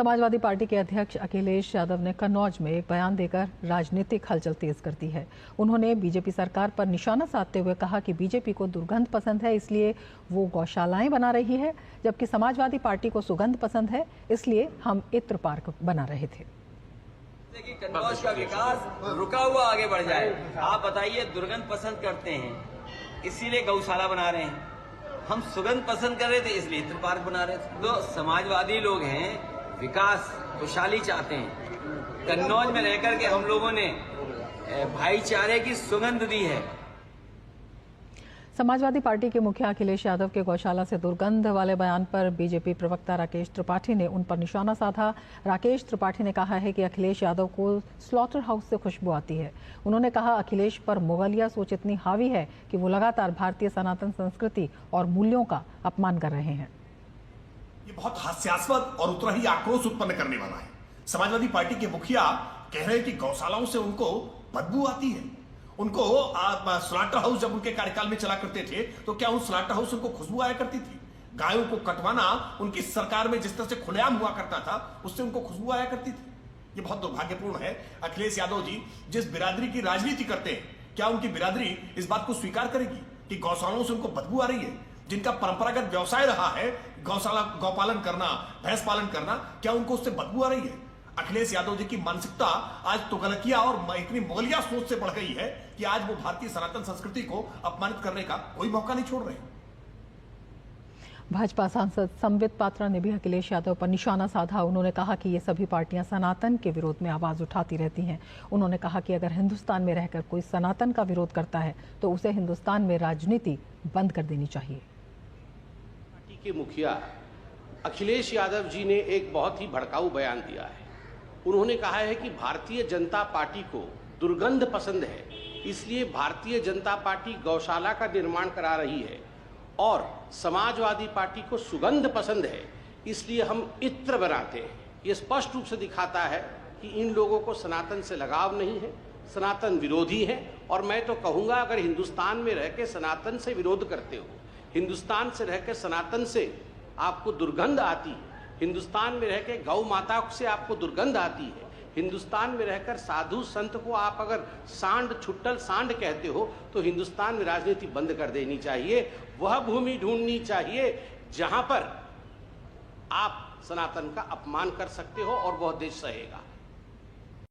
Samajwadi party के अध्यक्ष अखिलेश यादव ने कन्नौज में एक बयान देकर राजनीतिक हलचल तेज कर दी है। उन्होंने बीजेपी सरकार पर निशाना साधते हुए कहा कि बीजेपी को दुर्गंध पसंद है, इसलिए वो गौशालाएं बना रही है, जबकि समाजवादी पार्टी को सुगंध पसंद है, इसलिए हम इत्र पार्क बना रहे थे। कि कन्नौज का विकास रुका हुआ आगे बढ़ जाए। आप बताइए, दुर्गंध पसंद करते हैं इसीलिए गौशाला बना रहे हैं, हम सुगंध पसंद कर रहे थे इसलिए इत्र पार्क बना रहे थे। तो समाजवादी लोग हैं, विकास खुशहाली चाहते हैं। कन्नौज में रहकर के हम लोगों ने भाईचारे की सुगंध दी है। समाजवादी पार्टी के मुखिया अखिलेश यादव के गौशाला से दुर्गंध वाले बयान पर बीजेपी प्रवक्ता राकेश त्रिपाठी ने उन पर निशाना साधा। राकेश त्रिपाठी ने कहा है कि अखिलेश यादव को स्लॉटर हाउस से खुशबू आती है। उन्होंने कहा, अखिलेश पर मुगलिया सोच इतनी हावी है कि वो लगातार भारतीय सनातन संस्कृति और मूल्यों का अपमान कर रहे हैं। ये बहुत हास्यास्पद और उतना ही आक्रोश उत्पन्न करने वाला है। समाजवादी पार्टी के मुखिया कह रहे हैं कि गौशालाओं से उनको बदबू आती है। उनको स्लॉटर हाउस जब उनके कार्यकाल में चला करते थे तो क्या उन स्लॉटर हाउस उनको खुशबू आया करती थी? गायों को कटवाना उनकी सरकार में जिस तरह से खुलेआम हुआ करता था, उससे उनको खुशबू आया करती थी। ये बहुत दुर्भाग्यपूर्ण है। अखिलेश यादव जी जिस बिरादरी की राजनीति करते हैं, क्या उनकी बिरादरी इस बात को स्वीकार करेगी कि गौशालाओं से उनको बदबू आ रही है? जिनका परंपरागत व्यवसाय रहा है गौशाला, गौपालन करना, भैंस पालन करना, क्या उनको उससे बदबू आ रही है? अखिलेश यादव जी की मानसिकता आज तुगलकिया और इतनी मुगलिया सोच से बढ़ गई है कि आज वो भारतीय सनातन संस्कृति को अपमानित करने का कोई मौका नहीं छोड़ रहे। भाजपा सांसद संबित पात्रा ने भी अखिलेश यादव पर निशाना साधा। उन्होंने कहा कि ये सभी पार्टियां सनातन के विरोध में आवाज उठाती रहती हैं। उन्होंने कहा कि अगर हिंदुस्तान में रहकर कोई सनातन का विरोध करता है तो उसे हिंदुस्तान में राजनीति बंद कर देनी चाहिए। पार्टी के मुखिया अखिलेश यादव जी ने एक बहुत ही भड़काऊ बयान दिया है। उन्होंने कहा है कि भारतीय जनता पार्टी को दुर्गंध पसंद है, इसलिए भारतीय जनता पार्टी गौशाला का निर्माण करा रही है, और समाजवादी पार्टी को सुगंध पसंद है, इसलिए हम इत्र बनाते हैं। ये स्पष्ट रूप से दिखाता है कि इन लोगों को सनातन से लगाव नहीं है, सनातन विरोधी है। और मैं तो कहूँगा, अगर हिंदुस्तान में रह के सनातन से विरोध करते हो, हिंदुस्तान से रह के सनातन से आपको दुर्गंध आती है, हिंदुस्तान में रह के गौ माता से आपको दुर्गंध आती है, हिंदुस्तान में रहकर साधु संत को आप अगर सांड, छुट्टल सांड कहते हो, तो हिंदुस्तान में राजनीति बंद कर देनी चाहिए। वह भूमि ढूंढनी चाहिए जहां पर आप सनातन का अपमान कर सकते हो और वह देश सहेगा।